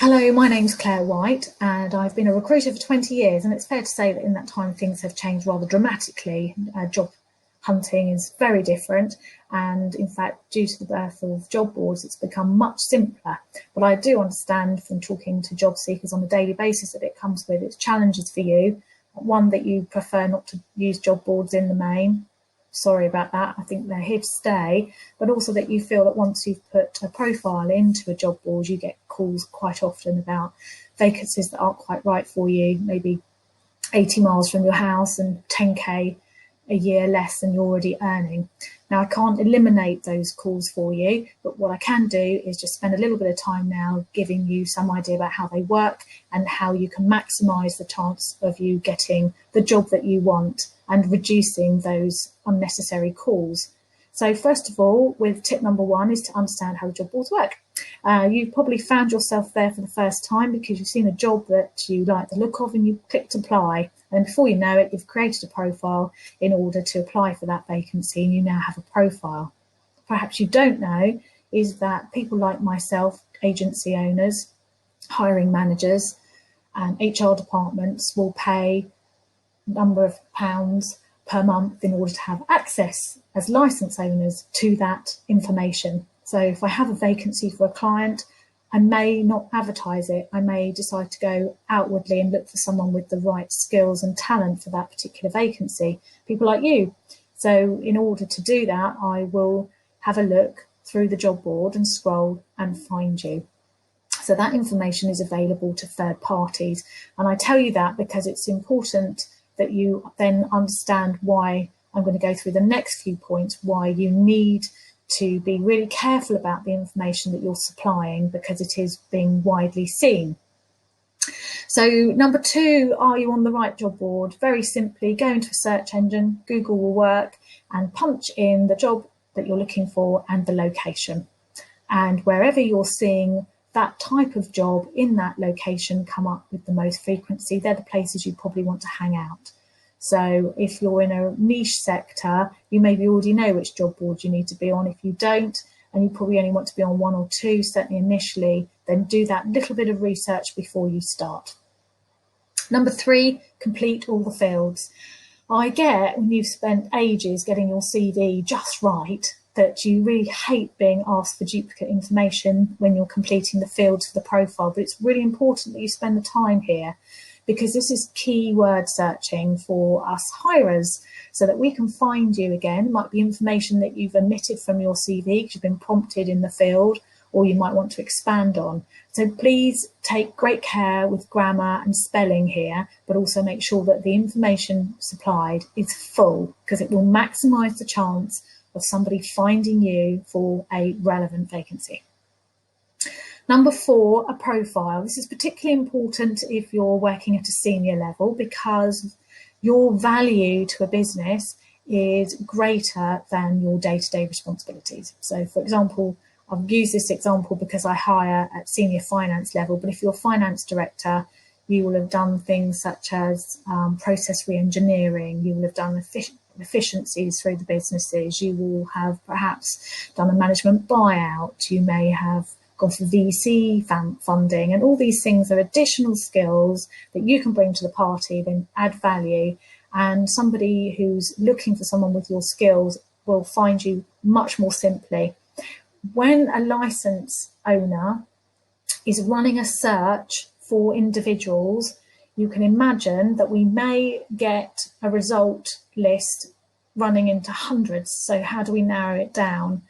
Hello, my name's Claire White, and I've been a recruiter for 20 years, and it's fair to say that in that time things have changed rather dramatically. Job hunting is very different, and in fact, due to the birth of job boards, it's become much simpler. But I do understand from talking to job seekers on a daily basis that it comes with its challenges for you. One, that you prefer not to use job boards in the main. Sorry about that. I think they're here to stay, but also that you feel that once you've put a profile into a job board, you get calls quite often about vacancies that aren't quite right for you, maybe 80 miles from your house and 10k a year less than you're already earning. Now, I can't eliminate those calls for you, but what I can do is just spend a little bit of time now giving you some idea about how they work and how you can maximise the chance of you getting the job that you want and reducing those unnecessary calls. So first of all, with tip number one is to understand how the job boards work. You've probably found yourself there for the first time because you've seen a job that you like the look of and you clicked apply. And before you know it, you've created a profile in order to apply for that vacancy, and you now have a profile. Perhaps you don't know is that people like myself, agency owners, hiring managers, and HR departments will pay a number of pounds per month in order to have access as license owners to that information. So if I have a vacancy for a client, I may not advertise it. I may decide to go outwardly and look for someone with the right skills and talent for that particular vacancy, people like you. So in order to do that, I will have a look through the job board and scroll and find you. So that information is available to third parties. And I tell you that because it's important that you then understand why I'm going to go through the next few points, why you need to be really careful about the information that you're supplying because it is being widely seen. So number two, are you on the right job board? Very simply, go into a search engine, Google will work, and punch in the job that you're looking for and the location. And wherever you're seeing that type of job in that location come up with the most frequency, they're the places you probably want to hang out. So if you're in a niche sector, you maybe already know which job board you need to be on. If you don't, and you probably only want to be on one or two, certainly initially, then do that little bit of research before you start. Number three, complete all the fields. I get when you've spent ages getting your CV just right, that you really hate being asked for duplicate information when you're completing the fields for the profile, but it's really important that you spend the time here because this is keyword searching for us hirers so that we can find you again. It might be information that you've omitted from your CV because you've been prompted in the field, or you might want to expand on. So please take great care with grammar and spelling here, but also make sure that the information supplied is full because it will maximise the chance of somebody finding you for a relevant vacancy. Number four, a profile. This is particularly important if you're working at a senior level because your value to a business is greater than your day-to-day responsibilities. So for example, I've used this example because I hire at senior finance level, but if you're a finance director, you will have done things such as process re-engineering, you will have done efficiencies through the businesses, you will have perhaps done a management buyout, you may have gone for VC funding, and all these things are additional skills that you can bring to the party, then add value, and somebody who's looking for someone with your skills will find you much more simply. When a license owner is running a search for individuals, you can imagine that we may get a result list running into hundreds. So how do we narrow it down?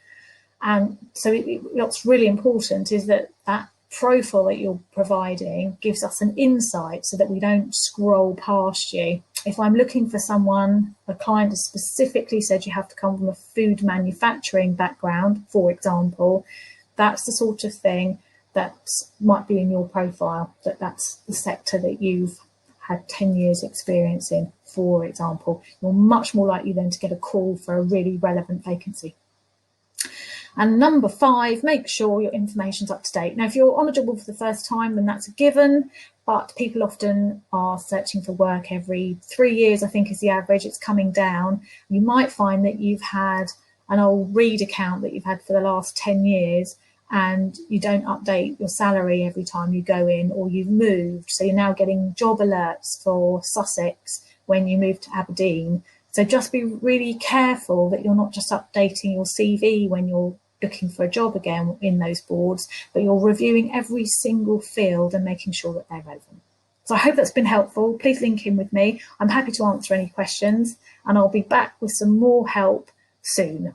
And so what's really important is that that profile that you're providing gives us an insight so that we don't scroll past you. If I'm looking for someone, a client has specifically said you have to come from a food manufacturing background, for example, that's the sort of thing that might be in your profile, that's the sector that you've had 10 years experience in, for example. You're much more likely then to get a call for a really relevant vacancy. And number five, make sure your information's up to date. Now, if you're on a job board for the first time, then that's a given, but people often are searching for work every 3 years, I think is the average. It's coming down. You might find that you've had an old Reed account that you've had for the last 10 years, and you don't update your salary every time you go in, or you've moved. So you're now getting job alerts for Sussex when you move to Aberdeen. So just be really careful that you're not just updating your CV when you're looking for a job again in those boards, but you're reviewing every single field and making sure that they're relevant. So I hope that's been helpful. Please link in with me. I'm happy to answer any questions, and I'll be back with some more help soon.